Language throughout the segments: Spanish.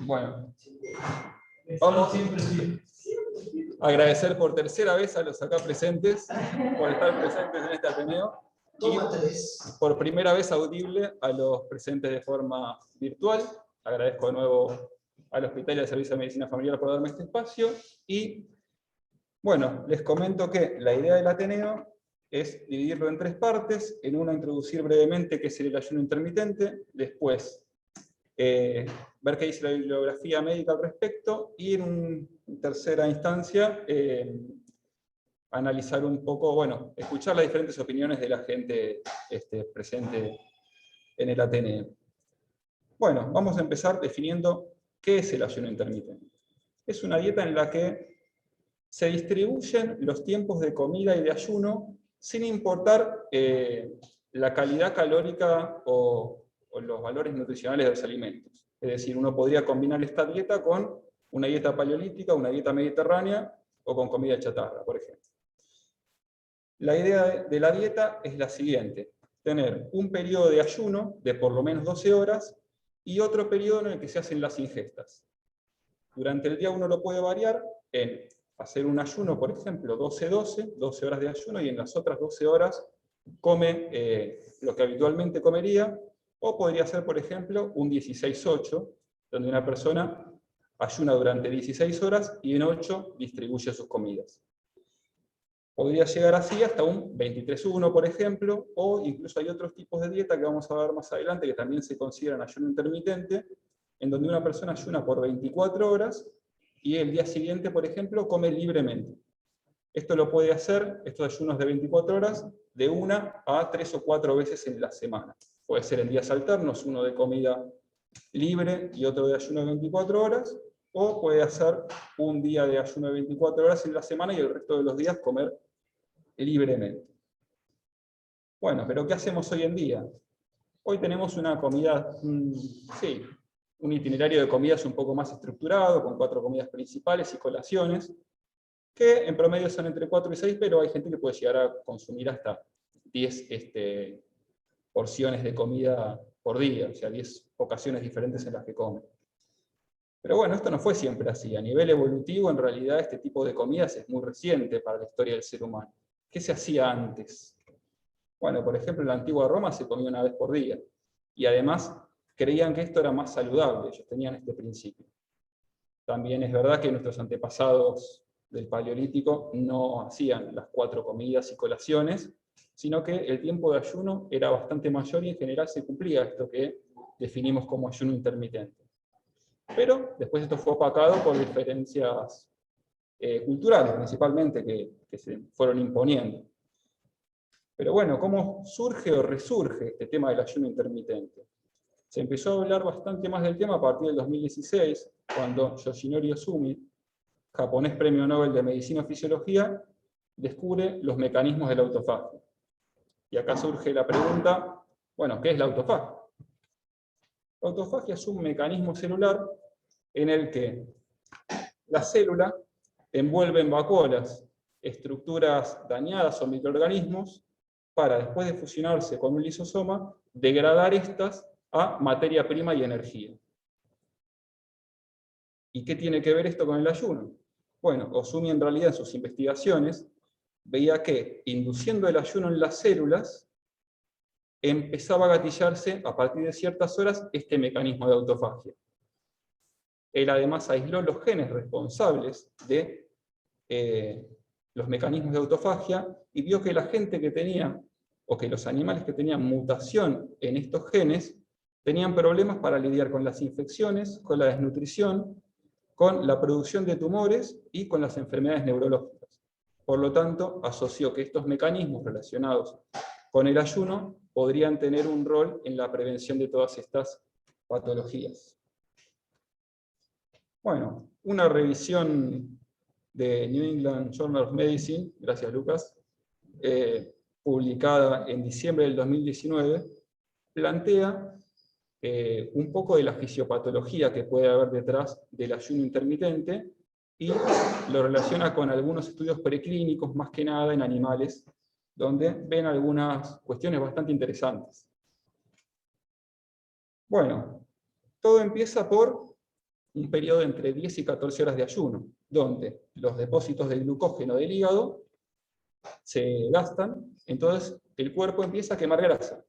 Bueno, vamos a agradecer por tercera vez a los acá presentes, por estar presentes en este Ateneo, y por primera vez audible a los presentes de forma virtual. Agradezco de nuevo al Hospital y al Servicio de Medicina Familiar por darme este espacio, y bueno, les comento que la idea del Ateneo es dividirlo en tres partes. En una, introducir brevemente qué es el ayuno intermitente, después ver qué dice la bibliografía médica al respecto, y en tercera instancia analizar un poco, bueno, escuchar las diferentes opiniones de la gente presente en el Ateneo. Bueno, vamos a empezar definiendo qué es el ayuno intermitente. Es una dieta en la que se distribuyen los tiempos de comida y de ayuno sin importar la calidad calórica o los valores nutricionales de los alimentos. Es decir, uno podría combinar esta dieta con una dieta paleolítica, una dieta mediterránea o con comida chatarra, por ejemplo. La idea de la dieta es la siguiente: tener un periodo de ayuno de por lo menos 12 horas y otro periodo en el que se hacen las ingestas. Durante el día uno lo puede variar en hacer un ayuno, por ejemplo, 12-12, 12 horas de ayuno, y en las otras 12 horas come lo que habitualmente comería, o podría ser, por ejemplo, un 16-8, donde una persona ayuna durante 16 horas y en 8 distribuye sus comidas. Podría llegar así hasta un 23-1, por ejemplo, o incluso hay otros tipos de dieta que vamos a ver más adelante que también se consideran ayuno intermitente, en donde una persona ayuna por 24 horas y el día siguiente, por ejemplo, come libremente. Esto lo puede hacer, estos ayunos de 24 horas, de 1 a 3 o 4 veces en la semana. Puede ser en días alternos, uno de comida libre y otro de ayuno de 24 horas, o puede hacer un día de ayuno de 24 horas en la semana y el resto de los días comer libremente. Bueno, pero ¿qué hacemos hoy en día? Hoy tenemos una comida, un itinerario de comidas un poco más estructurado, con 4 comidas principales y colaciones, que en promedio son entre 4 y 6, pero hay gente que puede llegar a consumir hasta 10 porciones de comida por día, o sea, 10 ocasiones diferentes en las que come. Pero bueno, esto no fue siempre así. A nivel evolutivo, en realidad, este tipo de comidas es muy reciente para la historia del ser humano. ¿Qué se hacía antes? Bueno, por ejemplo, en la antigua Roma se comía una vez por día, y además creían que esto era más saludable, ellos tenían este principio. También es verdad que nuestros antepasados del Paleolítico no hacían las 4 comidas y colaciones, sino que el tiempo de ayuno era bastante mayor y en general se cumplía esto que definimos como ayuno intermitente. Pero después esto fue opacado por diferencias culturales, principalmente, que se fueron imponiendo. Pero bueno, ¿cómo surge o resurge este tema del ayuno intermitente? Se empezó a hablar bastante más del tema a partir del 2016, cuando Yoshinori Ozumi, japonés premio Nobel de Medicina y Fisiología, descubre los mecanismos de la autofagia. Y acá surge la pregunta, bueno, ¿qué es la autofagia? La autofagia es un mecanismo celular en el que la célula envuelve en vacuolas estructuras dañadas o microorganismos para, después de fusionarse con un lisosoma, degradar estas a materia prima y energía. ¿Y qué tiene que ver esto con el ayuno? Bueno, Ozumi en realidad en sus investigaciones veía que, induciendo el ayuno en las células, empezaba a gatillarse a partir de ciertas horas este mecanismo de autofagia. Él además aisló los genes responsables de los mecanismos de autofagia y vio que la gente que tenía, o que los animales que tenían mutación en estos genes, tenían problemas para lidiar con las infecciones, con la desnutrición, con la producción de tumores y con las enfermedades neurológicas. Por lo tanto, asoció que estos mecanismos relacionados con el ayuno podrían tener un rol en la prevención de todas estas patologías. Bueno, una revisión de New England Journal of Medicine, gracias Lucas, publicada en diciembre del 2019, plantea un poco de la fisiopatología que puede haber detrás del ayuno intermitente y lo relaciona con algunos estudios preclínicos, más que nada en animales, donde ven algunas cuestiones bastante interesantes. Bueno, todo empieza por un periodo entre 10 y 14 horas de ayuno, donde los depósitos de glucógeno del hígado se gastan, entonces el cuerpo empieza a quemar grasa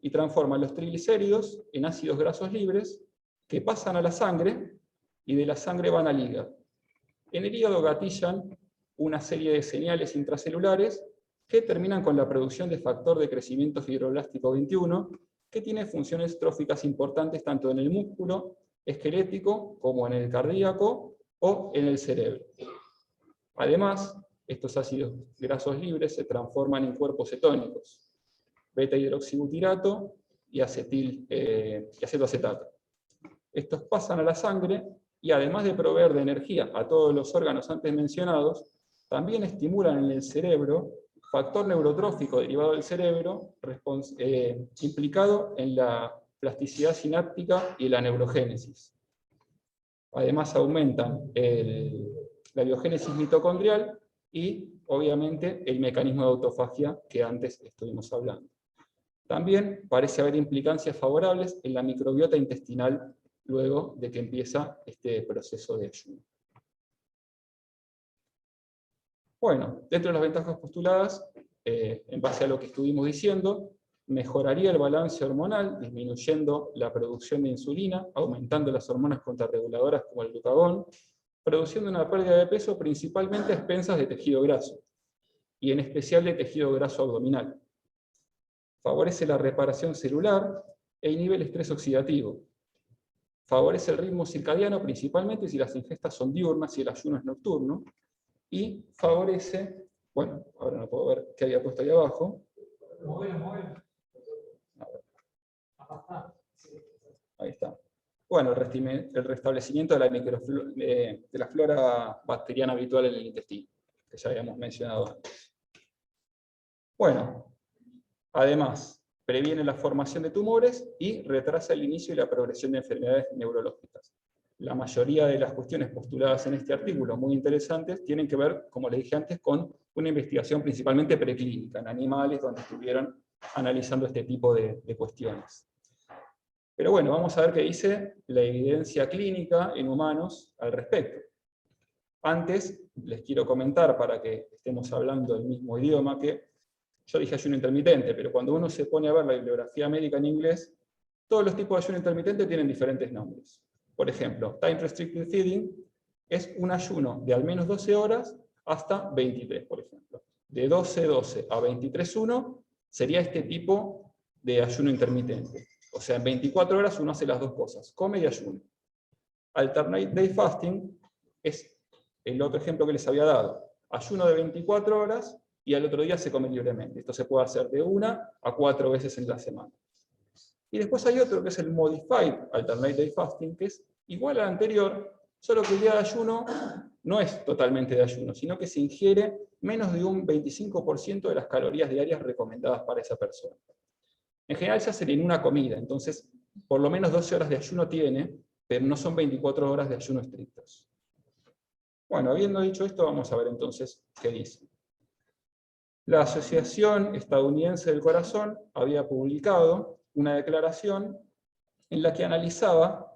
y transforma los triglicéridos en ácidos grasos libres que pasan a la sangre y de la sangre van al hígado. En el hígado gatillan una serie de señales intracelulares que terminan con la producción de factor de crecimiento fibroblástico 21, que tiene funciones tróficas importantes tanto en el músculo esquelético como en el cardíaco o en el cerebro. Además, estos ácidos grasos libres se transforman en cuerpos cetónicos, beta-hidroxibutirato y acetoacetato. Estos pasan a la sangre y además de proveer de energía a todos los órganos antes mencionados, también estimulan en el cerebro factor neurotrófico derivado del cerebro implicado en la plasticidad sináptica y la neurogénesis. Además aumentan la biogénesis mitocondrial y, obviamente, el mecanismo de autofagia que antes estuvimos hablando. También parece haber implicancias favorables en la microbiota intestinal luego de que empieza este proceso de ayuno. Bueno, dentro de las ventajas postuladas, en base a lo que estuvimos diciendo, mejoraría el balance hormonal, disminuyendo la producción de insulina, aumentando las hormonas contrarreguladoras como el glucagón, produciendo una pérdida de peso principalmente a expensas de tejido graso, y en especial de tejido graso abdominal. Favorece la reparación celular e inhibe el estrés oxidativo. Favorece el ritmo circadiano, principalmente si las ingestas son diurnas y el ayuno es nocturno, y favorece, bueno, ahora no puedo ver qué había puesto ahí abajo. Ahí está. Bueno, el restablecimiento de la flora bacteriana habitual en el intestino, que ya habíamos mencionado antes. Bueno, además, previene la formación de tumores y retrasa el inicio y la progresión de enfermedades neurológicas. La mayoría de las cuestiones postuladas en este artículo, muy interesantes, tienen que ver, como les dije antes, con una investigación principalmente preclínica, en animales, donde estuvieron analizando este tipo de cuestiones. Pero bueno, vamos a ver qué dice la evidencia clínica en humanos al respecto. Antes, les quiero comentar, para que estemos hablando el mismo idioma, que yo dije ayuno intermitente, pero cuando uno se pone a ver la bibliografía médica en inglés, todos los tipos de ayuno intermitente tienen diferentes nombres. Por ejemplo, Time Restricted Feeding es un ayuno de al menos 12 horas hasta 23, por ejemplo. De 12-12 a 23-1 sería este tipo de ayuno intermitente. O sea, en 24 horas uno hace las dos cosas, come y ayuna. Alternate Day Fasting es el otro ejemplo que les había dado. Ayuno de 24 horas y al otro día se come libremente. Esto se puede hacer de 1 a 4 veces en la semana. Y después hay otro que es el Modified Alternate Day Fasting, que es igual al anterior, solo que el día de ayuno no es totalmente de ayuno, sino que se ingiere menos de un 25% de las calorías diarias recomendadas para esa persona. En general se hacen en una comida, entonces por lo menos 12 horas de ayuno tiene, pero no son 24 horas de ayuno estrictos. Bueno, habiendo dicho esto, vamos a ver entonces qué dice. La Asociación Estadounidense del Corazón había publicado una declaración en la que analizaba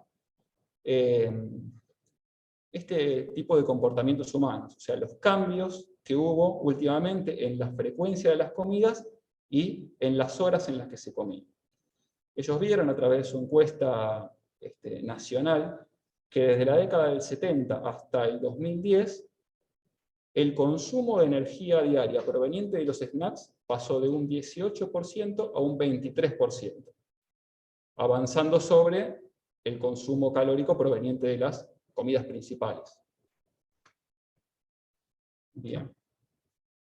este tipo de comportamientos humanos, o sea, los cambios que hubo últimamente en la frecuencia de las comidas y en las horas en las que se comía. Ellos vieron a través de su encuesta nacional que desde la década del 70 hasta el 2010, el consumo de energía diaria proveniente de los snacks pasó de un 18% a un 23%, avanzando sobre el consumo calórico proveniente de las comidas principales. Bien.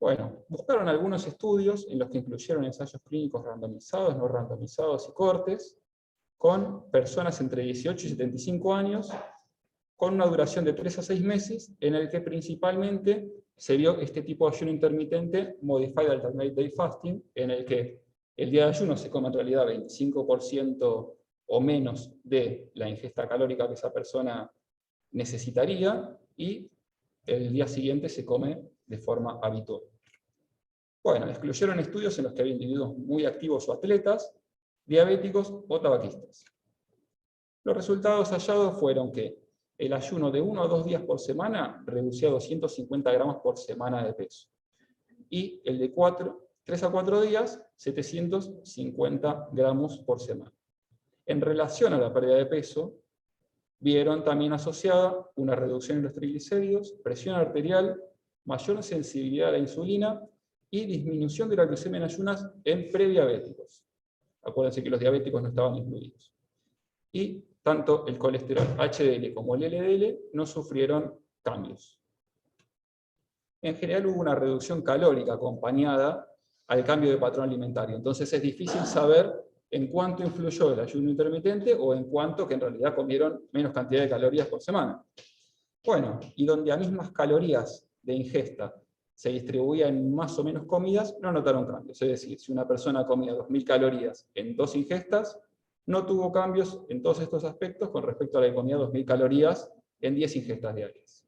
Bueno, buscaron algunos estudios en los que incluyeron ensayos clínicos randomizados, no randomizados y cortes, con personas entre 18 y 75 años, con una duración de 3 a 6 meses, en el que principalmente se vio este tipo de ayuno intermitente, Modified Alternate Day Fasting, en el que el día de ayuno se come en realidad 25% o menos de la ingesta calórica que esa persona necesitaría, y el día siguiente se come de forma habitual. Bueno, excluyeron estudios en los que había individuos muy activos o atletas, diabéticos o tabaquistas. Los resultados hallados fueron que el ayuno de 1 a 2 días por semana reducía 250 gramos por semana de peso. Y el de 3 a 4 días, 750 gramos por semana. En relación a la pérdida de peso, vieron también asociada una reducción en los triglicéridos, presión arterial, mayor sensibilidad a la insulina y disminución de la glucemia en ayunas en prediabéticos. Acuérdense que los diabéticos no estaban incluidos. Y tanto el colesterol HDL como el LDL no sufrieron cambios. En general hubo una reducción calórica acompañada al cambio de patrón alimentario. Entonces es difícil saber en cuánto influyó el ayuno intermitente o en cuánto que en realidad comieron menos cantidad de calorías por semana. Bueno, y donde a mismas calorías de ingesta se distribuía en más o menos comidas, no notaron cambios. Es decir, si una persona comía 2.000 calorías en 2 ingestas, no tuvo cambios en todos estos aspectos con respecto a la que comía 2.000 calorías en 10 ingestas diarias.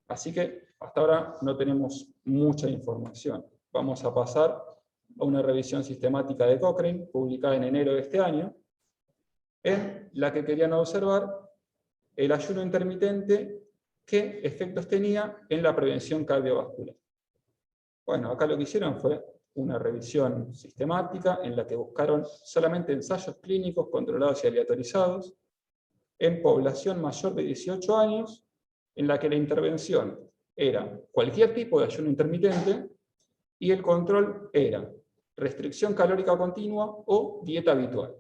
Así que hasta ahora no tenemos mucha información. Vamos a pasar a una revisión sistemática de Cochrane, publicada en enero de este año, en la que querían observar el ayuno intermitente, qué efectos tenía en la prevención cardiovascular. Bueno, acá lo que hicieron fue una revisión sistemática en la que buscaron solamente ensayos clínicos controlados y aleatorizados en población mayor de 18 años, en la que la intervención era cualquier tipo de ayuno intermitente y el control era restricción calórica continua o dieta habitual.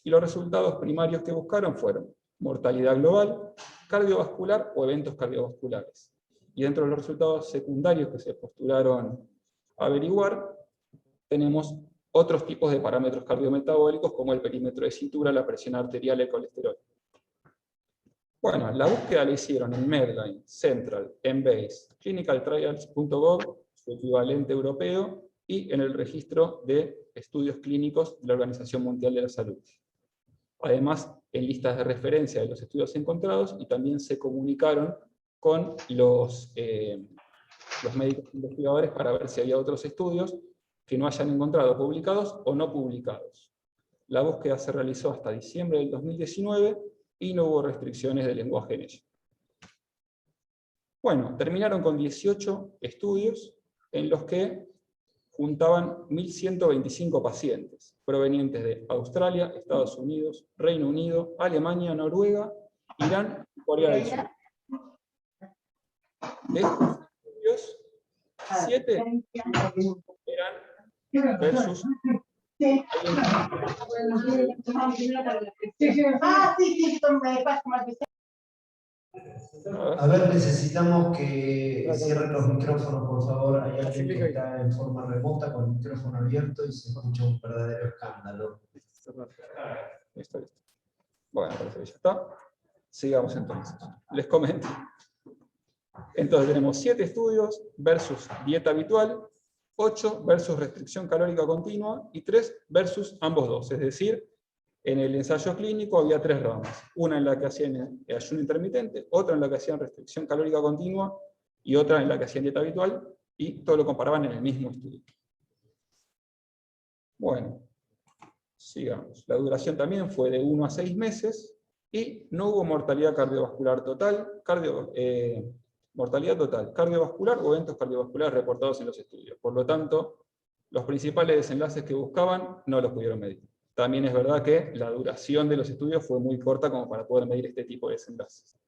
Y los resultados primarios que buscaron fueron mortalidad global, cardiovascular o eventos cardiovasculares. Y dentro de los resultados secundarios que se postularon averiguar, tenemos otros tipos de parámetros cardiometabólicos como el perímetro de cintura, la presión arterial y el colesterol. Bueno, la búsqueda la hicieron en Medline, Central, Embase, clinicaltrials.gov, su equivalente europeo, y en el registro de estudios clínicos de la Organización Mundial de la Salud. Además, en listas de referencia de los estudios encontrados, y también se comunicaron con los médicos investigadores para ver si había otros estudios que no hayan encontrado publicados o no publicados. La búsqueda se realizó hasta diciembre del 2019 y no hubo restricciones de lenguaje en ella. Bueno, terminaron con 18 estudios en los que juntaban 1.125 pacientes, provenientes de Australia, Estados Unidos, Reino Unido, Alemania, Noruega, Irán y Corea del Sur. De estos estudios, 7 eran versus... A ver, necesitamos que cierren los micrófonos, por favor. Hay alguien que está en forma remota con el micrófono abierto y se escucha un verdadero escándalo. Listo. Bueno, parece que ya está. Sigamos entonces. Les comento. Entonces tenemos 7 estudios versus dieta habitual, 8 versus restricción calórica continua y 3 versus ambos dos. Es decir, en el ensayo clínico había 3 ramas. Una en la que hacían ayuno intermitente, otra en la que hacían restricción calórica continua y otra en la que hacían dieta habitual, y todo lo comparaban en el mismo estudio. Bueno, sigamos. La duración también fue de 1 a 6 meses y no hubo mortalidad cardiovascular total, mortalidad total, cardiovascular o eventos cardiovasculares reportados en los estudios. Por lo tanto, los principales desenlaces que buscaban no los pudieron medir. También es verdad que la duración de los estudios fue muy corta como para poder medir este tipo de desenlaces.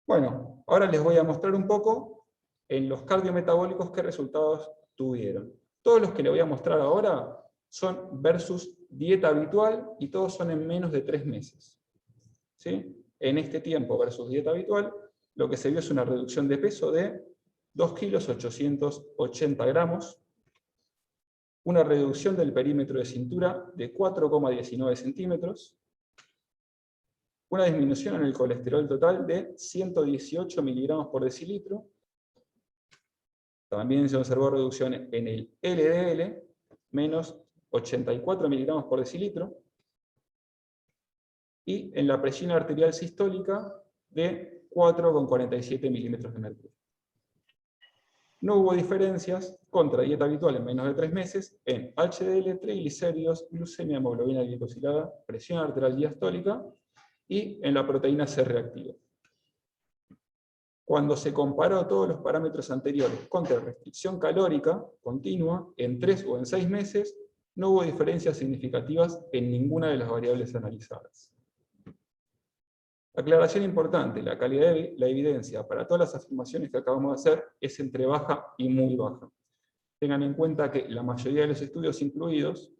Bueno, ahora les voy a mostrar un poco en los cardiometabólicos qué resultados tuvieron. Todos los que les voy a mostrar ahora son versus dieta habitual y todos son en menos de 3 meses. ¿Sí? En este tiempo versus dieta habitual, lo que se vio es una reducción de peso de 2,880 kilos, una reducción del perímetro de cintura de 4,19 centímetros, una disminución en el colesterol total de 118 miligramos por decilitro, también se observó reducción en el LDL, menos 84 miligramos por decilitro, y en la presión arterial sistólica de 4,47 milímetros de mercurio. No hubo diferencias contra dieta habitual en menos de 3 meses en HDL, triglicéridos, glucemia, hemoglobina glicosilada, presión arterial diastólica y en la proteína C reactiva. Cuando se comparó todos los parámetros anteriores contra restricción calórica continua en 3 o en 6 meses, no hubo diferencias significativas en ninguna de las variables analizadas. Aclaración importante, la calidad de la evidencia para todas las afirmaciones que acabamos de hacer es entre baja y muy baja. Tengan en cuenta que la mayoría de los estudios incluidos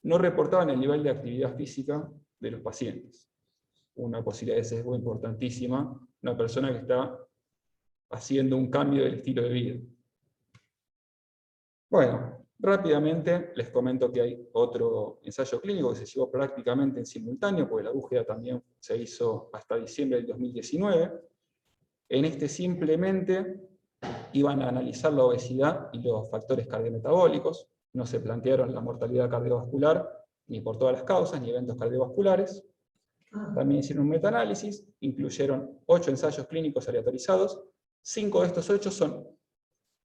no reportaban el nivel de actividad física de los pacientes. Una posibilidad de sesgo importantísima, una persona que está haciendo un cambio del estilo de vida. Bueno, rápidamente les comento que hay otro ensayo clínico que se llevó prácticamente en simultáneo, porque la búsqueda también se hizo hasta diciembre del 2019. En este simplemente iban a analizar la obesidad y los factores cardiometabólicos, no se plantearon la mortalidad cardiovascular ni por todas las causas, ni eventos cardiovasculares. También hicieron un metaanálisis, incluyeron 8 ensayos clínicos aleatorizados. 5 de estos 8 son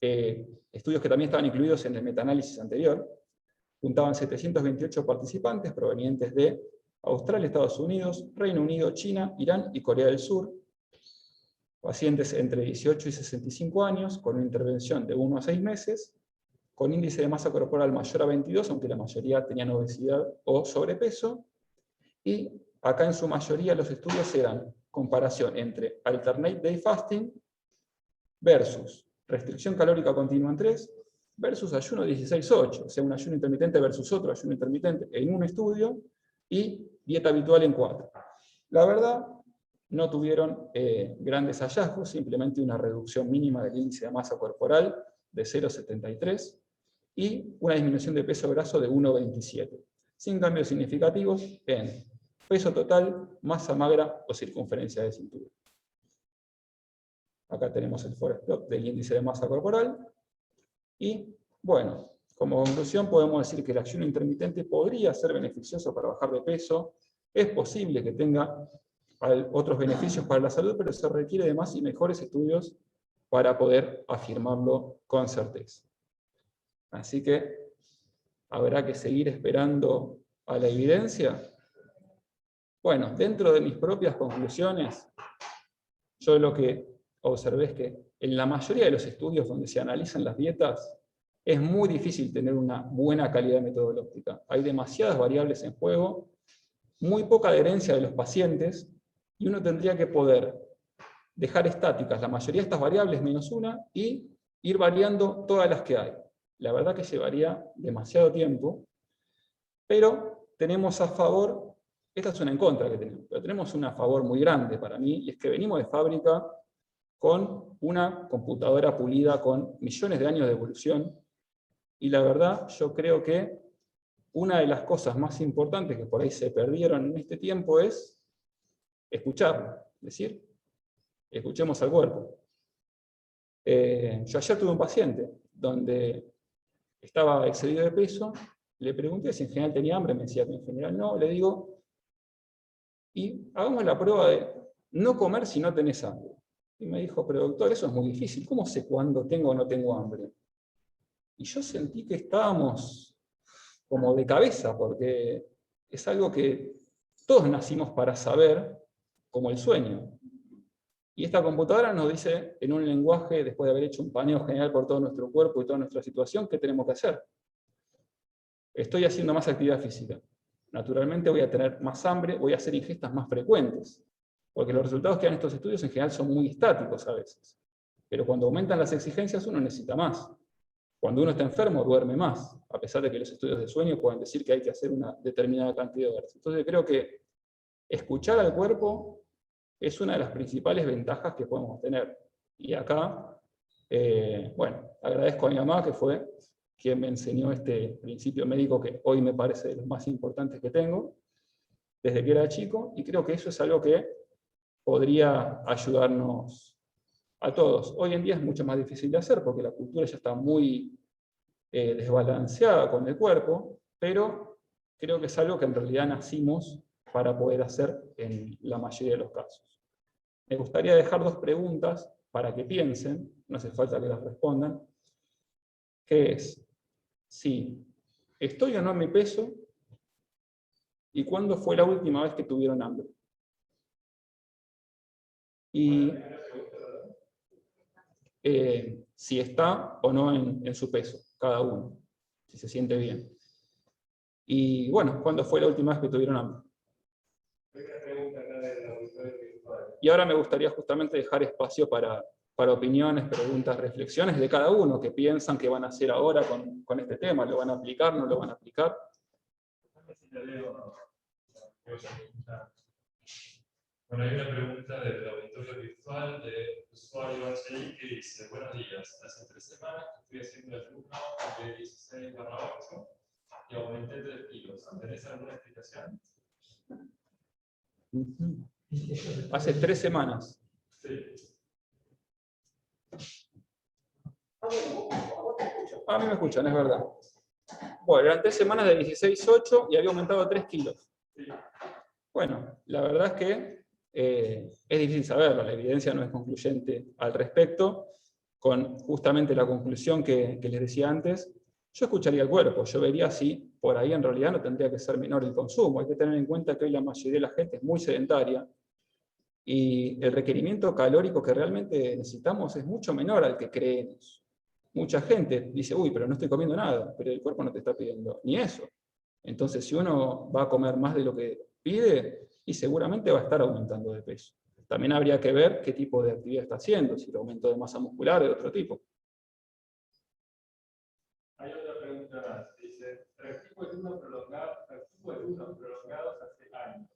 estudios que también estaban incluidos en el metaanálisis anterior. Juntaban 728 participantes provenientes de Australia, Estados Unidos, Reino Unido, China, Irán y Corea del Sur. Pacientes entre 18 y 65 años, con una intervención de 1 a 6 meses, con índice de masa corporal mayor a 22, aunque la mayoría tenían obesidad o sobrepeso. Y acá en su mayoría los estudios eran comparación entre Alternate Day Fasting versus restricción calórica continua en 3, versus ayuno 16-8, o sea, un ayuno intermitente versus otro ayuno intermitente en un estudio, y dieta habitual en 4. La verdad, no tuvieron grandes hallazgos, simplemente una reducción mínima del índice de masa corporal de 0,73 y una disminución de peso graso de 1,27, sin cambios significativos en peso total, masa magra o circunferencia de cintura. Acá tenemos el forest plot del índice de masa corporal. Y, bueno, como conclusión podemos decir que el ayuno intermitente podría ser beneficioso para bajar de peso. Es posible que tenga otros beneficios para la salud, pero se requiere de más y mejores estudios para poder afirmarlo con certeza. Así que habrá que seguir esperando a la evidencia. Bueno, dentro de mis propias conclusiones, yo lo que observé es que en la mayoría de los estudios donde se analizan las dietas, es muy difícil tener una buena calidad metodológica. Hay demasiadas variables en juego, muy poca adherencia de los pacientes, y uno tendría que poder dejar estáticas la mayoría de estas variables menos una y ir variando todas las que hay. La verdad que llevaría demasiado tiempo, pero tenemos a favor, esta es una en contra que tenemos, pero tenemos una a favor muy grande para mí, y es que venimos de fábrica con una computadora pulida con millones de años de evolución, y la verdad yo creo que una de las cosas más importantes que por ahí se perdieron en este tiempo es escucharlo, es decir, escuchemos al cuerpo. Yo ayer tuve un paciente donde estaba excedido de peso, le pregunté si en general tenía hambre, me decía que en general no, le digo, y hagamos la prueba de no comer si no tenés hambre. Y me dijo, pero doctor, eso es muy difícil, ¿cómo sé cuándo tengo o no tengo hambre? Y yo sentí que estábamos como de cabeza, porque es algo que todos nacimos para saber, como el sueño. Y esta computadora nos dice, en un lenguaje, después de haber hecho un paneo general por todo nuestro cuerpo y toda nuestra situación, ¿qué tenemos que hacer? Estoy haciendo más actividad física. Naturalmente voy a tener más hambre, voy a hacer ingestas más frecuentes, porque los resultados que dan estos estudios en general son muy estáticos a veces. Pero cuando aumentan las exigencias uno necesita más. Cuando uno está enfermo duerme más, a pesar de que los estudios de sueño pueden decir que hay que hacer una determinada cantidad de horas. Entonces creo que escuchar al cuerpo es una de las principales ventajas que podemos tener. Y acá, bueno, agradezco a mi mamá, que fue quien me enseñó este principio médico que hoy me parece de los más importantes que tengo, desde que era chico, y creo que eso es algo que podría ayudarnos a todos. Hoy en día es mucho más difícil de hacer, porque la cultura ya está muy desbalanceada con el cuerpo, pero creo que es algo que en realidad nacimos para poder hacer en la mayoría de los casos. Me gustaría dejar 2 preguntas para que piensen, no hace falta que las respondan, que es, si estoy o no en mi peso, y cuándo fue la última vez que tuvieron hambre. y si está o no en su peso, cada uno, si se siente bien. Y bueno, ¿cuándo fue la última vez que tuvieron hambre? Y ahora me gustaría justamente dejar espacio para opiniones, preguntas, reflexiones de cada uno, que piensan que van a hacer ahora con este tema. ¿Lo van a aplicar? ¿No lo van a aplicar? Bueno, hay una pregunta del auditorio virtual de usuario HI que dice: buenos días, hace 3 semanas que estoy haciendo el ayuno de 16/8 y aumenté 3 kilos. ¿Tenés alguna explicación? Hace 3 semanas. Sí. A mí me escuchan, es verdad. Bueno, eran 3 semanas de 16,8 y había aumentado 3 kilos. Bueno, la verdad es que es difícil saberlo, la evidencia no es concluyente al respecto, con justamente la conclusión que les decía antes. Yo escucharía el cuerpo, yo vería si por ahí en realidad no tendría que ser menor el consumo. Hay que tener en cuenta que hoy la mayoría de la gente es muy sedentaria y el requerimiento calórico que realmente necesitamos es mucho menor al que creemos. Mucha gente dice, uy, pero no estoy comiendo nada, pero el cuerpo no te está pidiendo ni eso. Entonces, si uno va a comer más de lo que pide, y seguramente va a estar aumentando de peso. También habría que ver qué tipo de actividad está haciendo, si el aumento de masa muscular o de otro tipo. Hay otra pregunta más. Dice: practico ayunos prolongados hace años.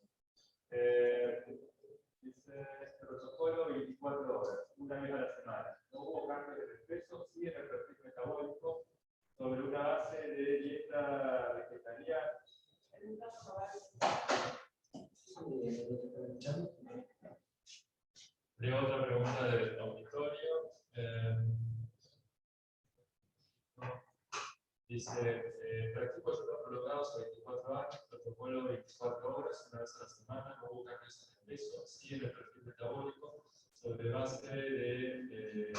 Dice: protocolo 24 horas, una vez a la semana. No hubo cambios de peso, sí en el perfil metabólico, sobre una base de dieta vegetariana. Leo otra pregunta del auditorio. Dice: practico ayunos prolongados a 24 años, protocolo 24 horas, una vez a la semana, no hubo cambios en el peso, sí en el perfil metabólico, sobre base de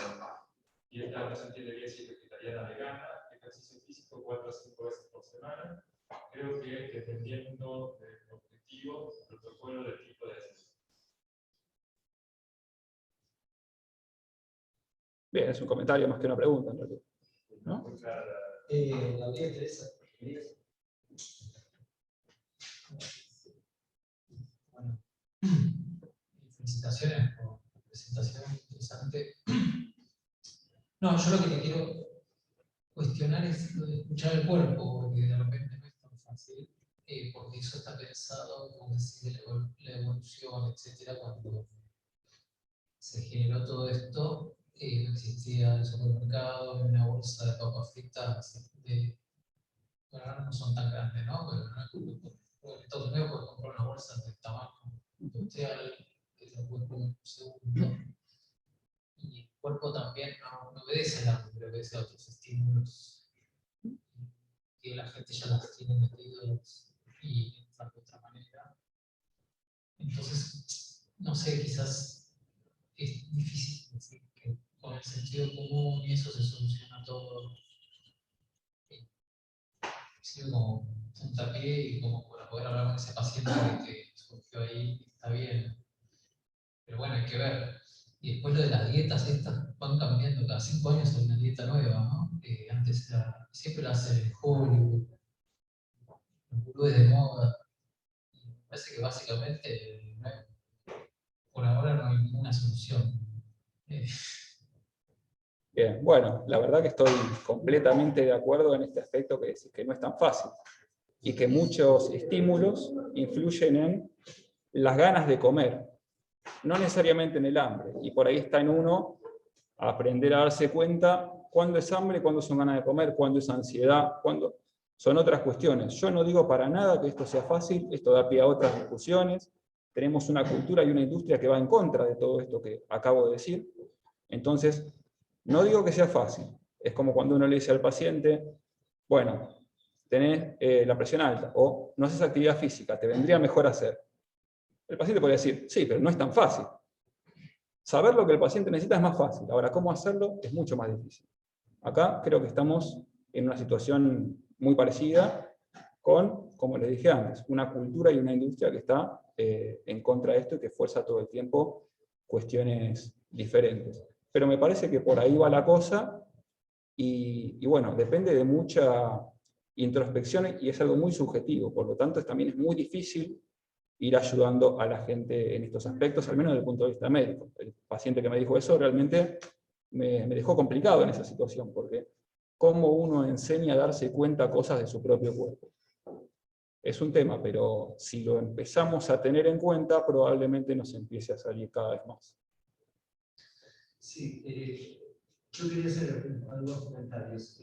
dieta, no se entiende bien si es vegetariana, vegana, ejercicio físico 4 a 5 veces por semana. Creo que dependiendo del objetivo, protocolo del tipo de ejercicio. Bien, es un comentario más que una pregunta, en realidad, ¿no? Gabriel, Teresa, bueno, felicitaciones por la presentación interesante. No, yo lo que te quiero cuestionar es lo de escuchar el cuerpo, porque de repente no es tan fácil, porque eso está pensado, como decir, la evolución, etcétera, cuando se generó todo esto, no existía el supermercado, una bolsa de papas fritas, bueno, ahora no son tan grandes, ¿no? Pero en Estados Unidos puedes comprar una bolsa de tamaño industrial, que te lo puedes comer en un segundo. Y el cuerpo también no obedece al hambre, obedece a otros estímulos que la gente ya las tiene metidos y piensan de otra manera. Entonces, no sé, quizás es difícil decir que con el sentido común y eso se soluciona todo. Sí, como puntapié y como para poder hablar con ese paciente que surgió ahí, está bien. Pero bueno, hay que ver. Y después lo de las dietas, estas van cambiando, cada 5 años hay una dieta nueva, ¿no? Antes siempre la hacen en Hollywood, los gurúes de moda. Y me parece que básicamente por ahora no hay ninguna solución. Bien, bueno, la verdad que estoy completamente de acuerdo en este aspecto que decís, que no es tan fácil y que muchos estímulos influyen en las ganas de comer, no necesariamente en el hambre, y por ahí está en uno aprender a darse cuenta cuándo es hambre, cuándo son ganas de comer, cuándo es ansiedad, cuándo son otras cuestiones. Yo no digo para nada que esto sea fácil, esto da pie a otras discusiones, tenemos una cultura y una industria que va en contra de todo esto que acabo de decir, entonces no digo que sea fácil, es como cuando uno le dice al paciente, bueno, tenés la presión alta, o no haces actividad física, te vendría mejor hacer. El paciente podría decir, sí, pero no es tan fácil. Saber lo que el paciente necesita es más fácil, ahora cómo hacerlo es mucho más difícil. Acá creo que estamos en una situación muy parecida con, como les dije antes, una cultura y una industria que está en contra de esto y que fuerza todo el tiempo cuestiones diferentes. Pero me parece que por ahí va la cosa, y bueno, depende de mucha introspección y es algo muy subjetivo, por lo tanto también es muy difícil ir ayudando a la gente en estos aspectos, al menos desde el punto de vista médico. El paciente que me dijo eso realmente me dejó complicado en esa situación, porque cómo uno enseña a darse cuenta cosas de su propio cuerpo. Es un tema, pero si lo empezamos a tener en cuenta, probablemente nos empiece a salir cada vez más. Sí, yo quería hacer algunos comentarios.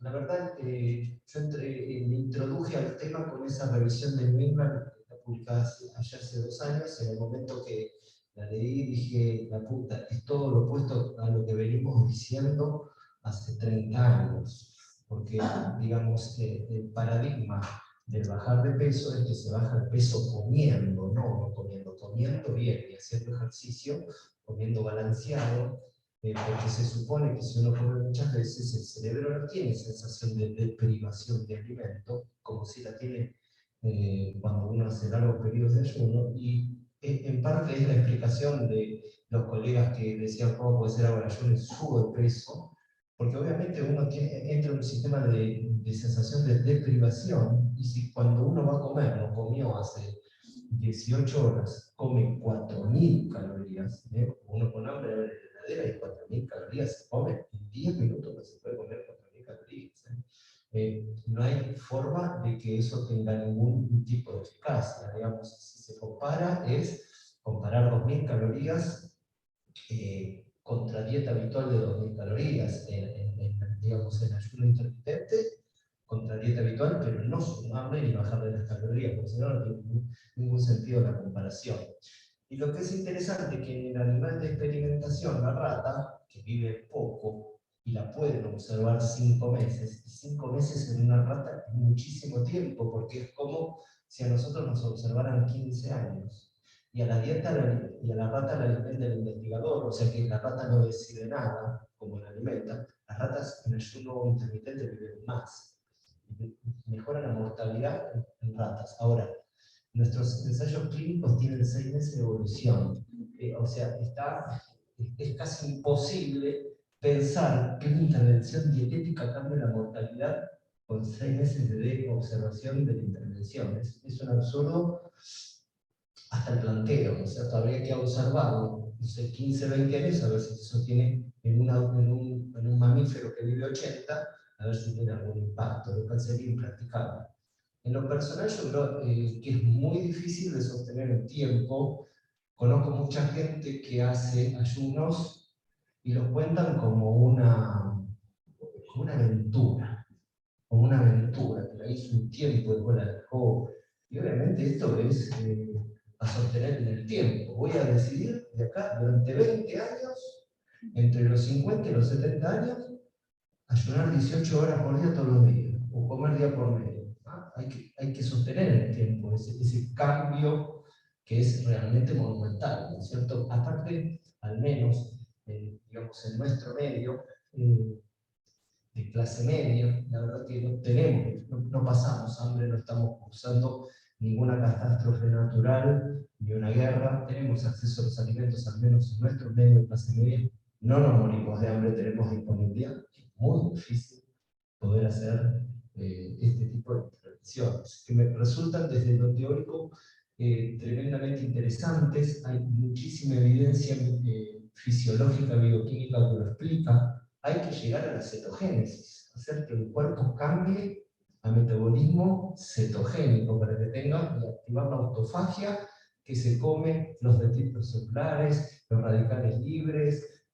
La verdad, yo me introduje al tema con esa revisión de New England, que está publicada allá hace 2 años. En el momento que la leí dije, la puta, es todo lo opuesto a lo que venimos diciendo hace 30 años. Porque, digamos, el paradigma del bajar de peso es que se baja el peso comiendo, no comiendo bien y haciendo ejercicio, comiendo balanceado, porque se supone que si uno come muchas veces, el cerebro no tiene sensación de privación de alimento, como si la tiene cuando uno hace largos periodos de ayuno, y en parte es la explicación de los colegas que decían cómo puede ser ahora ayuno y sube peso, porque obviamente uno entra en un sistema de sensación de deprivación, y si cuando uno va a comer, no comió hace 18 horas, come 4.000 calorías, uno con hambre abre la heladera y 4.000 calorías se come, en 10 minutos no se puede comer 4.000 calorías. No hay forma de que eso tenga ningún tipo de eficacia, digamos, si se compara, es comparar 2.000 calorías contra dieta habitual de 2.000 calorías, digamos, en ayuno intermitente, contra dieta habitual, pero no sumarle ni bajarle las calorías, porque si no, no tiene ningún sentido la comparación. Y lo que es interesante es que en el animal de experimentación, la rata, que vive poco, y la pueden observar 5 meses, y 5 meses en una rata es muchísimo tiempo, porque es como si a nosotros nos observaran 15 años. Y a la rata la alimenta el investigador, o sea que la rata no decide nada, como la alimenta. Las ratas en ayuno intermitente viven más. Mejora la mortalidad en ratas. Ahora, nuestros ensayos clínicos tienen 6 meses de evolución. O sea, es casi imposible pensar que una intervención dietética cambie la mortalidad con 6 meses de observación de la intervención. Es un absurdo hasta el planteo, ¿no es cierto? Habría que observarlo, no sé, 15, 20 años, a ver si se sostiene en un mamífero que vive 80, a ver si tiene algún impacto, lo cual sería impracticable. En lo personal, yo creo que es muy difícil de sostener el tiempo. Conozco mucha gente que hace ayunos y los cuentan como una aventura, que la hizo un tiempo, después la dejó. Y obviamente esto es a sostener en el tiempo. Voy a decidir de acá, durante 20 años, entre los 50 y los 70 años, ayunar 18 horas por día todos los días, o comer día por medio. ¿Ah? Hay que sostener en el tiempo ese cambio que es realmente monumental, ¿no es cierto? Aparte, al menos, digamos, en nuestro medio, de clase media, la verdad que no pasamos hambre, no estamos cursando ninguna catástrofe natural, ni una guerra, tenemos acceso a los alimentos, al menos en nuestro medio de clase media, no nos morimos de hambre, tenemos disponibilidad. Es muy difícil poder hacer este tipo de intervenciones, que me resultan desde lo teórico tremendamente interesantes. Hay muchísima evidencia fisiológica, bioquímica que lo explica. Hay que llegar a la cetogénesis, hacer que el cuerpo cambie a metabolismo cetogénico para que tenga y activar la autofagia, que se come los dendritos celulares, los radicales libres,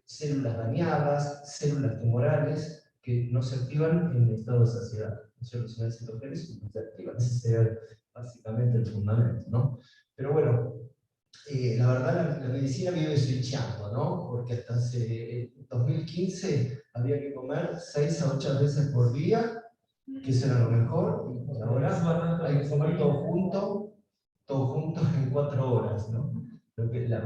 células dañadas, células tumorales, que no se activan en el estado de saciedad. Si no hay cetogénesis, no se activan. Ese sería básicamente el fundamento, ¿no? Pero bueno, la verdad la medicina vive switchando, ¿no? Porque hasta hace 2015 había que comer 6 a 8 veces por día, que eso era lo mejor, y ahora hay que comer todo junto en 4 horas, ¿no? Lo que la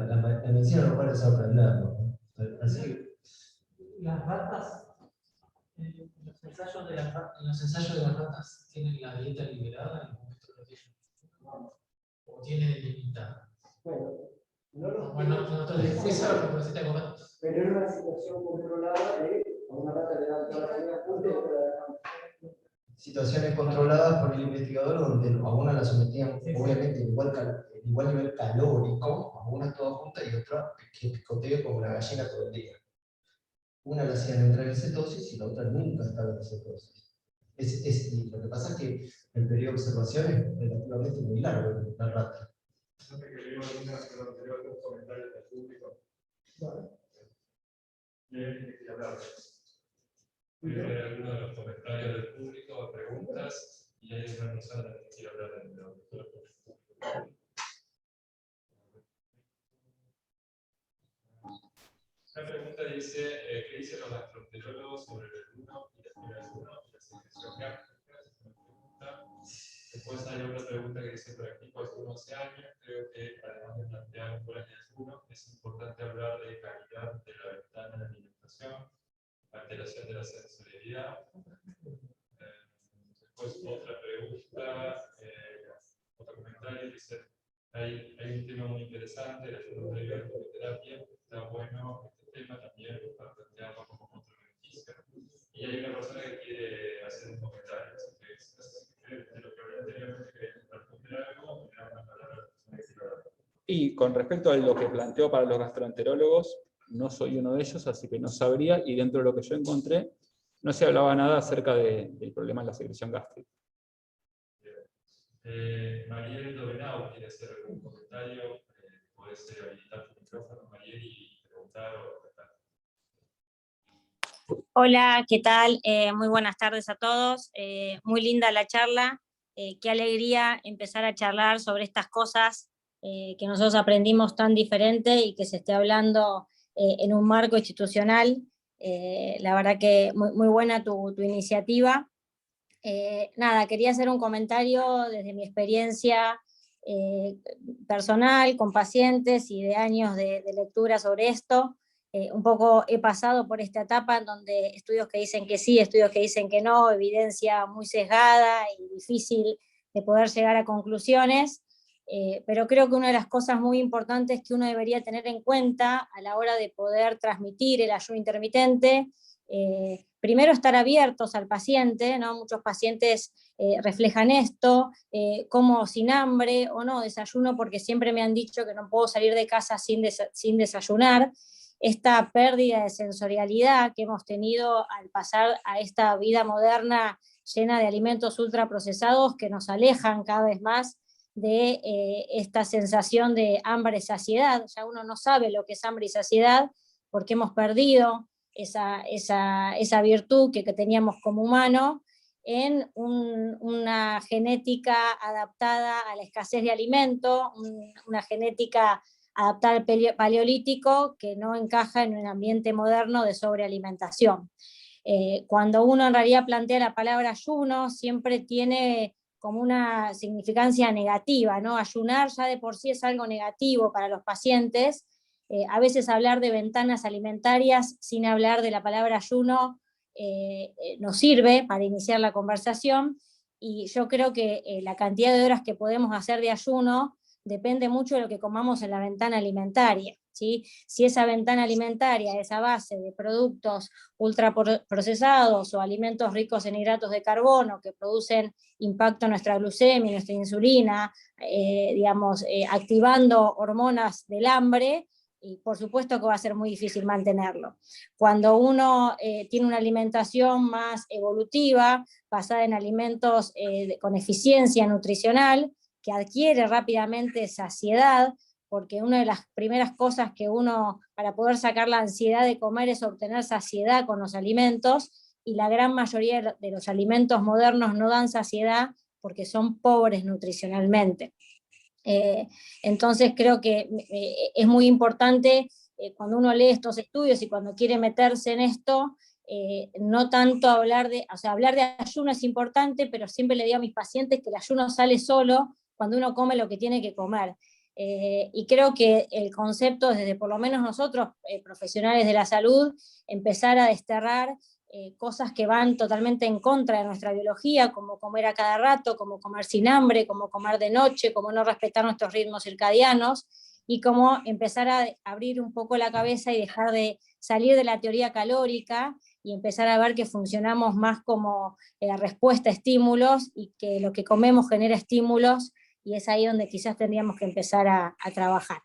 medicina no para de sorprendernos, ¿no? Así. Las ratas, en los ensayos de las ratas, ¿tienen la dieta liberada en el momento que ellos o tienen limitada? Bueno, Bueno, no te fuiste a lo que pusiste a comer. Pero era una situación controlada de a una rata le dan toda la comida junta y otra la dejaban. Situaciones controladas por el investigador donde a una la sometían, obviamente, igual nivel calórico, a una toda junta y otra que picoteo como una gallina todo el día. Una la hacían entrar en cetosis y la otra nunca estaba en cetosis. Y lo que pasa es que el periodo de observación es relativamente muy largo en la rata. No sé que leí algunos comentarios del público. Vale. Voy a leer algunos de los comentarios del público, preguntas, y hay una persona que quiere hablar de lo que una pregunta dice, ¿qué dicen los gastroenterólogos sobre el ayuno y la ayuno y la secreción gástrica? Es una pregunta. Después hay otra pregunta que dice, practico hace 11 años, creo que además de plantear un buen ayuno, es importante hablar de calidad de la ventana de alimentación, alteración de la sensorialidad. Después otra pregunta, otro comentario, dice, hay un tema muy interesante, la ayuno previo a la terapia, está bueno este tema también para plantearlo como otro beneficio. Y hay una persona que quiere hacer un comentario, así que de lo que hablé anteriormente, que responder algo, me da una palabra a la persona que quiere hablar. Y con respecto a lo que planteó para los gastroenterólogos, no soy uno de ellos, así que no sabría, y dentro de lo que yo encontré, no se hablaba nada acerca del problema de la secreción gástrica. Mariel Dovenau quiere hacer algún comentario, puedes habilitar tu micrófono, Mariel, y preguntar o comentar. Hola, ¿qué tal? Muy buenas tardes a todos. Muy linda la charla. Qué alegría empezar a charlar sobre estas cosas que nosotros aprendimos tan diferente y que se esté hablando en un marco institucional. La verdad que muy buena tu iniciativa. Nada, quería hacer un comentario desde mi experiencia personal, con pacientes y de años de lectura sobre esto. Un poco he pasado por esta etapa en donde estudios que dicen que sí, estudios que dicen que no, evidencia muy sesgada y difícil de poder llegar a conclusiones, pero creo que una de las cosas muy importantes que uno debería tener en cuenta a la hora de poder transmitir el ayuno intermitente, primero estar abiertos al paciente, ¿no? Muchos pacientes reflejan esto, como sin hambre o no, desayuno porque siempre me han dicho que no puedo salir de casa sin desayunar. Esta pérdida de sensorialidad que hemos tenido al pasar a esta vida moderna llena de alimentos ultraprocesados que nos alejan cada vez más de esta sensación de hambre y saciedad. Ya uno no sabe lo que es hambre y saciedad porque hemos perdido esa virtud que teníamos como humano en una genética adaptada a la escasez de alimento, una genética adaptada al paleolítico que no encaja en un ambiente moderno de sobrealimentación. Cuando uno en realidad plantea la palabra ayuno, siempre tiene como una significancia negativa, ¿no? Ayunar ya de por sí es algo negativo para los pacientes. A veces hablar de ventanas alimentarias sin hablar de la palabra ayuno nos sirve para iniciar la conversación, y yo creo que la cantidad de horas que podemos hacer de ayuno depende mucho de lo que comamos en la ventana alimentaria, ¿sí? Si esa ventana alimentaria es a base de productos ultraprocesados o alimentos ricos en hidratos de carbono que producen impacto en nuestra glucemia, nuestra insulina, activando hormonas del hambre, y por supuesto que va a ser muy difícil mantenerlo. Cuando uno tiene una alimentación más evolutiva, basada en alimentos con eficiencia nutricional, que adquiere rápidamente saciedad, porque una de las primeras cosas que uno, para poder sacar la ansiedad de comer, es obtener saciedad con los alimentos, y la gran mayoría de los alimentos modernos no dan saciedad porque son pobres nutricionalmente. Entonces creo que es muy importante cuando uno lee estos estudios y cuando quiere meterse en esto, no tanto hablar de ayuno es importante, pero siempre le digo a mis pacientes que el ayuno sale solo cuando uno come lo que tiene que comer. Y creo que el concepto, desde por lo menos nosotros, profesionales de la salud, empezar a desterrar cosas que van totalmente en contra de nuestra biología, como comer a cada rato, como comer sin hambre, como comer de noche, como no respetar nuestros ritmos circadianos, y cómo empezar a abrir un poco la cabeza y dejar de salir de la teoría calórica y empezar a ver que funcionamos más como respuesta a estímulos y que lo que comemos genera estímulos, y es ahí donde quizás tendríamos que empezar a trabajar.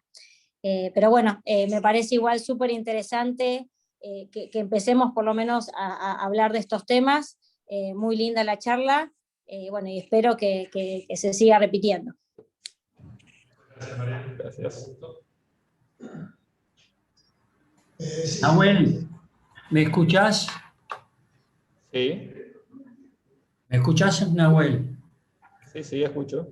Pero bueno, me parece igual súper interesante que empecemos por lo menos a hablar de estos temas. Muy linda la charla, bueno, y espero que se siga repitiendo. Gracias, María. Gracias. Sí. Nahuel, ¿me escuchás? Sí, ¿Me escuchás, Nahuel? sí, escucho.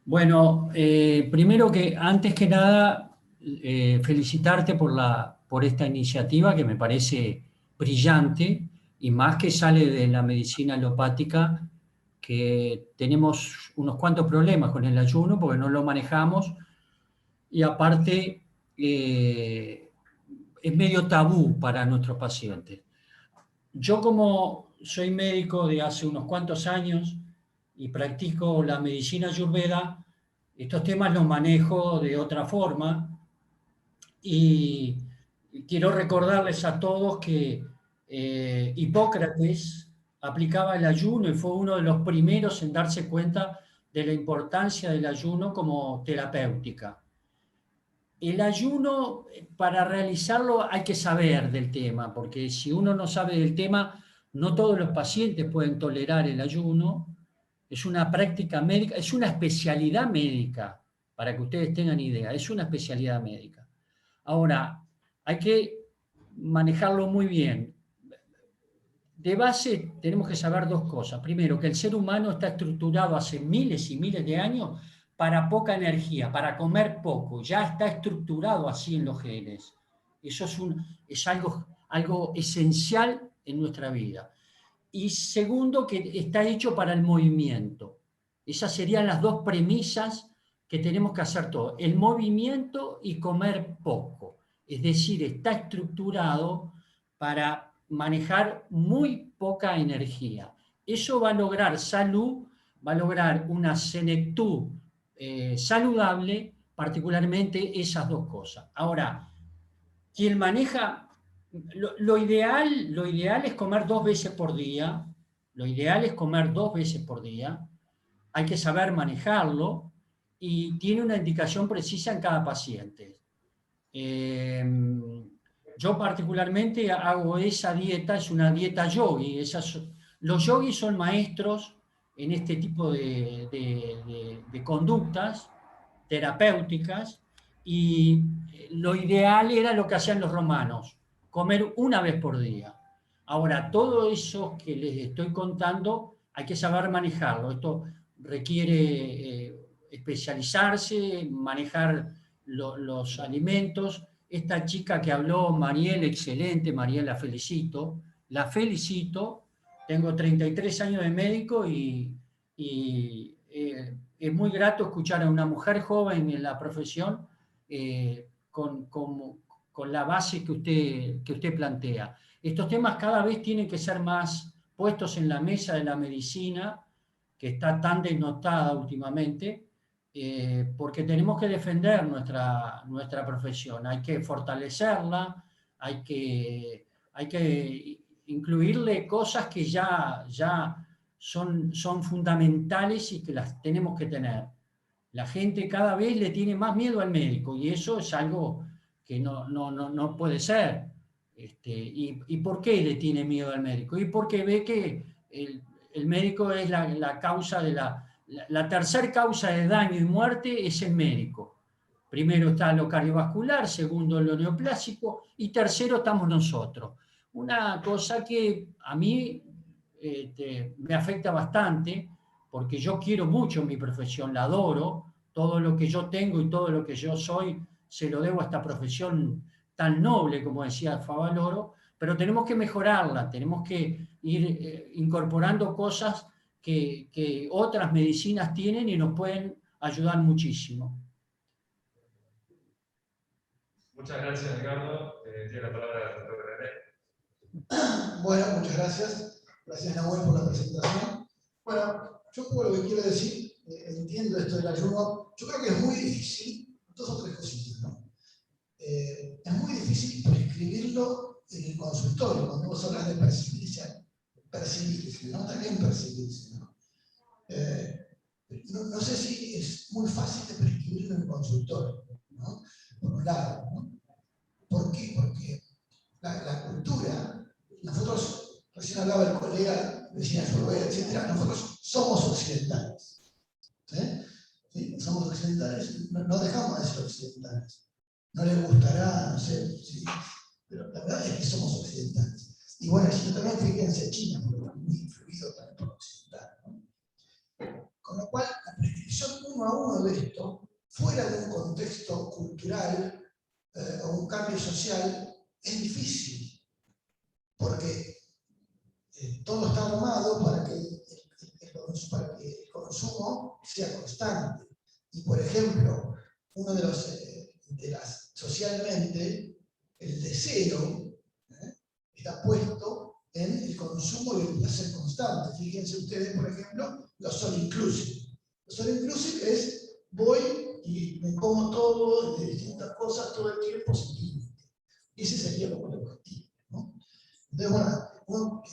Bueno, primero que, antes que nada, felicitarte por esta iniciativa que me parece brillante y más que sale de la medicina alopática, que tenemos unos cuantos problemas con el ayuno porque no lo manejamos y aparte es medio tabú para nuestros pacientes. Yo como soy médico de hace unos cuantos años y practico la medicina ayurveda, estos temas los manejo de otra forma y quiero recordarles a todos que Hipócrates aplicaba el ayuno y fue uno de los primeros en darse cuenta de la importancia del ayuno como terapéutica. El ayuno, para realizarlo hay que saber del tema, porque si uno no sabe del tema, no todos los pacientes pueden tolerar el ayuno. Es una práctica médica, es una especialidad médica, para que ustedes tengan idea, es una especialidad médica. Ahora, hay que manejarlo muy bien. De base, tenemos que saber dos cosas. Primero, que el ser humano está estructurado hace miles y miles de años para poca energía, para comer poco. Ya está estructurado así en los genes. Eso es algo esencial en nuestra vida. Y segundo, que está hecho para el movimiento. Esas serían las dos premisas que tenemos que hacer todos. El movimiento y comer poco. Es decir, está estructurado para manejar muy poca energía. Eso va a lograr salud, va a lograr una senectud saludable, particularmente esas dos cosas. Ahora, quien maneja, lo ideal es comer 2 veces por día, lo ideal es comer 2 veces por día, hay que saber manejarlo y tiene una indicación precisa en cada paciente. Yo particularmente hago esa dieta, es una dieta yogi. Los yogis son maestros en este tipo de conductas terapéuticas y lo ideal era lo que hacían los romanos, comer 1 vez por día. Ahora, todo eso que les estoy contando hay que saber manejarlo. Esto requiere especializarse, manejar los alimentos. Esta chica que habló, Mariel, excelente, Mariel, la felicito. La felicito. Tengo 33 años de médico y es muy grato escuchar a una mujer joven en la profesión con la base que usted plantea. Estos temas cada vez tienen que ser más puestos en la mesa de la medicina, que está tan desnotada últimamente, porque tenemos que defender nuestra profesión, hay que fortalecerla, hay que incluirle cosas que ya son fundamentales y que las tenemos que tener. La gente cada vez le tiene más miedo al médico y eso es algo que no puede ser. ¿Y por qué le tiene miedo al médico? Y porque ve que el médico es la causa de la tercera causa de daño y muerte es el médico. Primero está lo cardiovascular, segundo lo neoplásico y tercero estamos nosotros. Una cosa que a mí me afecta bastante porque yo quiero mucho mi profesión, la adoro, todo lo que yo tengo y todo lo que yo soy se lo debo a esta profesión tan noble, como decía Favaloro, pero tenemos que mejorarla, tenemos que ir incorporando cosas que otras medicinas tienen y nos pueden ayudar muchísimo. Muchas gracias, Ricardo. Tiene la palabra el doctor René. Bueno, muchas gracias. Gracias, Nahuel, por la presentación. Bueno, yo por lo que quiero decir, entiendo esto del ayuno. Yo creo que es muy difícil dos o tres cositas, ¿no? Es muy difícil prescribirlo en el consultorio, cuando vos hablas de percibirse, ¿no? También percibirse, ¿no? No sé si es muy fácil de prescribirlo en el consultorio, ¿no? Por un lado, ¿no? ¿Por qué? Porque la cultura, nosotros, recién hablaba el colega, vecina Forbera, etc., nosotros somos occidentales. ¿Sí? Somos occidentales, no dejamos de ser occidentales. No les gustará, no sé, ¿sí? Pero la verdad es que somos occidentales. Y bueno, si no también fíjense China, porque es muy influido también por occidental, ¿no? Con lo cual, la prescripción uno a uno de esto, fuera de un contexto cultural o un cambio social, es difícil, porque todo está armado para que el consumo sea constante. Y por ejemplo, uno de las socialmente, el deseo está puesto en el consumo y el placer constante. Fíjense ustedes, por ejemplo, los all inclusive. Los all inclusive es voy y me como todo de distintas cosas todo el tiempo sin límite. Ese sería como el objetivo, ¿no? Entonces, bueno,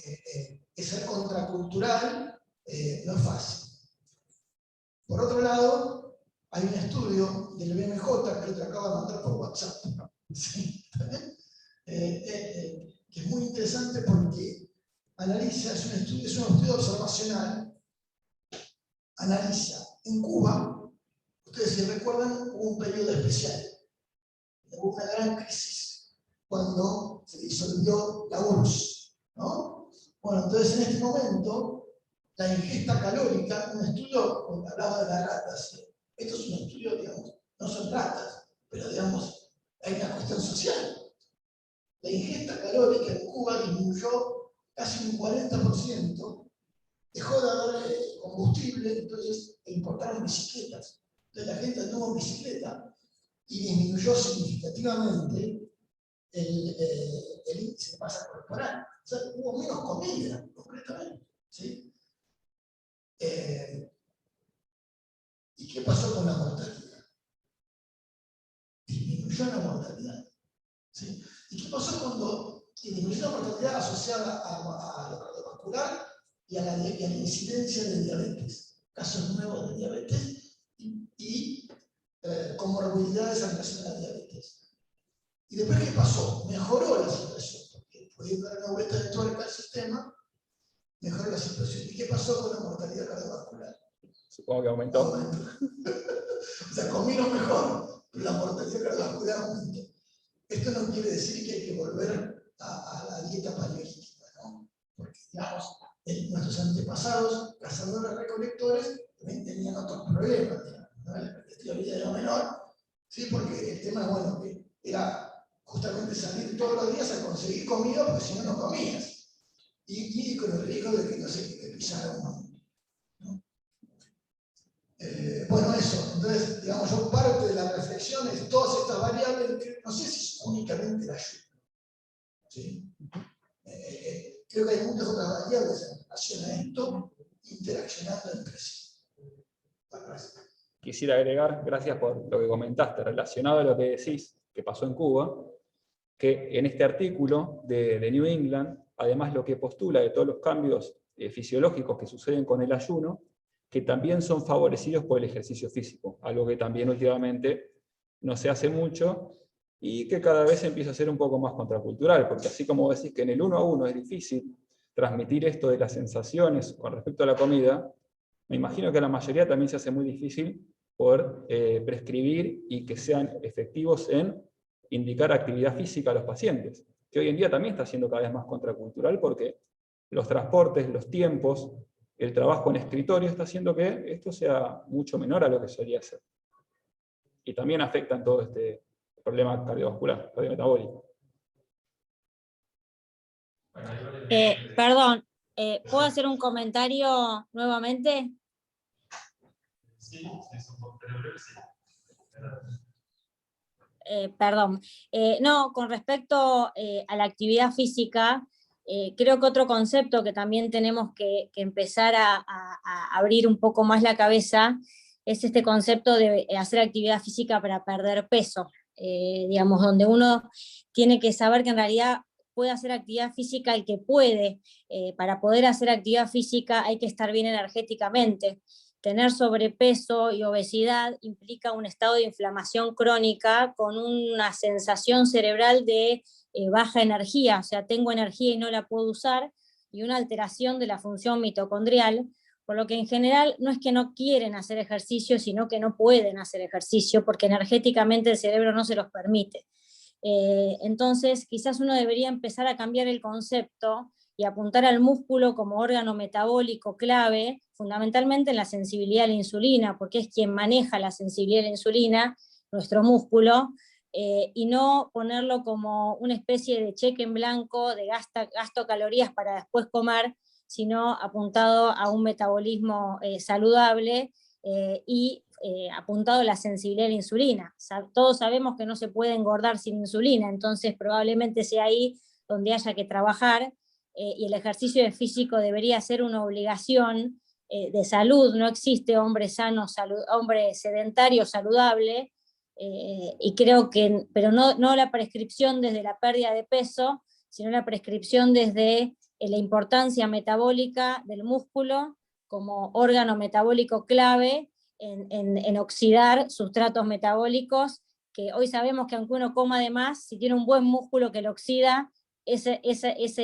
ser contracultural no es fácil. Por otro lado, hay un estudio del BMJ que te acabo de mandar por WhatsApp, ¿sí? Que es muy interesante porque analiza, es un estudio observacional, analiza en Cuba, ustedes se recuerdan, hubo un periodo especial, hubo una gran crisis cuando se disolvió la URSS, ¿no? Bueno, entonces en este momento, la ingesta calórica, un estudio, cuando hablaba de las ratas, esto es un estudio, digamos, no son ratas, pero digamos, hay una cuestión social. La ingesta calórica en Cuba disminuyó casi un 40%, dejó de haber combustible, entonces importaron bicicletas. Entonces la gente anduvo en bicicleta y disminuyó significativamente el índice de masa corporal. O sea, hubo menos comida, concretamente, ¿sí? ¿Y qué pasó con la mortalidad? Disminuyó la mortalidad, ¿sí? ¿Y qué pasó cuando disminuyó la mortalidad asociada a lo cardiovascular y a la incidencia de diabetes? Casos nuevos de diabetes y comorbilidades en relación a la diabetes. ¿Y después qué pasó? Mejoró la situación, porque pudiendo dar una vuelta de tuerca al sistema, mejoró la situación. ¿Y qué pasó con la mortalidad cardiovascular? Supongo que aumentó. O sea, comieron mejor, pero la mortalidad cardiovascular aumentó. Esto no quiere decir que hay que volver a la dieta paleolítica, ¿no? Porque, digamos, nuestros antepasados, cazadores-recolectores, también tenían otros problemas, digamos, ¿no? La expectativa de vida era menor, ¿sí? Porque el tema, bueno, que era justamente salir todos los días a conseguir comida, porque si no, no comías. Y con el riesgo de que, no sé, que pisara un monte, ¿no? Bueno, eso. Entonces, digamos, yo parte de la reflexión es todas estas variables, que no sé si es únicamente la ayuda, ¿sí? Creo que hay muchas otras variables en relación a esto, interaccionando entre sí. Quisiera agregar, gracias por lo que comentaste, relacionado a lo que decís, que pasó en Cuba, que en este artículo de New England, además lo que postula de todos los cambios fisiológicos que suceden con el ayuno, que también son favorecidos por el ejercicio físico, algo que también últimamente no se hace mucho y que cada vez empieza a ser un poco más contracultural, porque así como decís que en el uno a uno es difícil transmitir esto de las sensaciones con respecto a la comida, me imagino que a la mayoría también se hace muy difícil poder prescribir y que sean efectivos en indicar actividad física a los pacientes, que hoy en día también está siendo cada vez más contracultural porque los transportes, los tiempos, el trabajo en escritorio está haciendo que esto sea mucho menor a lo que solía ser. Y también afecta en todo este problema cardiovascular, cardiometabólico. Perdón, ¿puedo hacer un comentario nuevamente? Sí, es un poco, pero creo que sí. Perdón. No, con respecto a la actividad física, creo que otro concepto que también tenemos que empezar a abrir un poco más la cabeza es este concepto de hacer actividad física para perder peso, digamos, donde uno tiene que saber que en realidad puede hacer actividad física el que puede. Para poder hacer actividad física hay que estar bien energéticamente. Tener sobrepeso y obesidad implica un estado de inflamación crónica con una sensación cerebral de baja energía, o sea, tengo energía y no la puedo usar, y una alteración de la función mitocondrial, por lo que en general no es que no quieren hacer ejercicio, sino que no pueden hacer ejercicio porque energéticamente el cerebro no se los permite. Entonces, quizás uno debería empezar a cambiar el concepto y apuntar al músculo como órgano metabólico clave, fundamentalmente en la sensibilidad a la insulina, porque es quien maneja la sensibilidad a la insulina, nuestro músculo, y no ponerlo como una especie de cheque en blanco de gasto calorías para después comer, sino apuntado a un metabolismo saludable y apuntado a la sensibilidad a la insulina. Todos sabemos que no se puede engordar sin insulina, entonces probablemente sea ahí donde haya que trabajar, y el ejercicio físico debería ser una obligación de salud. No existe hombre sano, hombre sedentario saludable, y creo que, pero no la prescripción desde la pérdida de peso, sino la prescripción desde la importancia metabólica del músculo como órgano metabólico clave en oxidar sustratos metabólicos, que hoy sabemos que aunque uno coma de más, si tiene un buen músculo que lo oxida, ese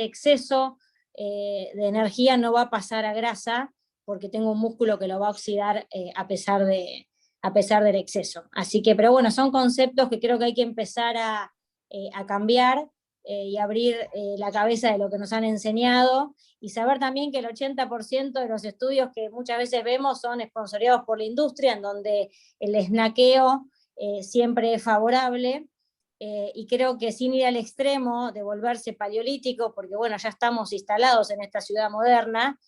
exceso de energía no va a pasar a grasa, porque tengo un músculo que lo va a oxidar a pesar del exceso. Así que, pero bueno, son conceptos que creo que hay que empezar a cambiar y abrir la cabeza de lo que nos han enseñado, y saber también que el 80% de los estudios que muchas veces vemos son sponsoriados por la industria, en donde el snackeo siempre es favorable, y creo que sin ir al extremo de volverse paleolítico, porque bueno, ya estamos instalados en esta ciudad moderna,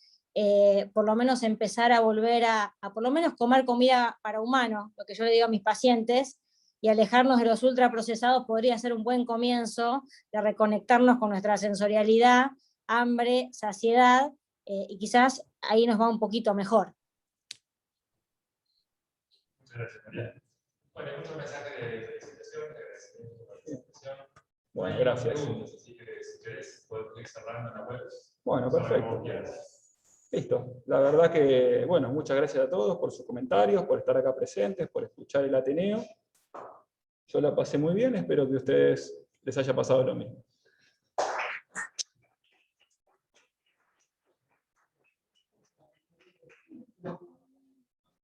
por lo menos empezar a volver a por lo menos comer comida para humanos, lo que yo le digo a mis pacientes, y alejarnos de los ultraprocesados podría ser un buen comienzo de reconectarnos con nuestra sensorialidad, hambre, saciedad, y quizás ahí nos va un poquito mejor. Muchas gracias, María. Bueno, hay muchos mensajes de felicitación, de agradecimiento por la participación. Bueno, Hay gracias. preguntas, así que si querés, podemos ir cerrando en la web. Bueno, Cerrar perfecto. como quieras. Listo. La verdad que, bueno, muchas gracias a todos por sus comentarios, por estar acá presentes, por escuchar el Ateneo. Yo la pasé muy bien, espero que a ustedes les haya pasado lo mismo.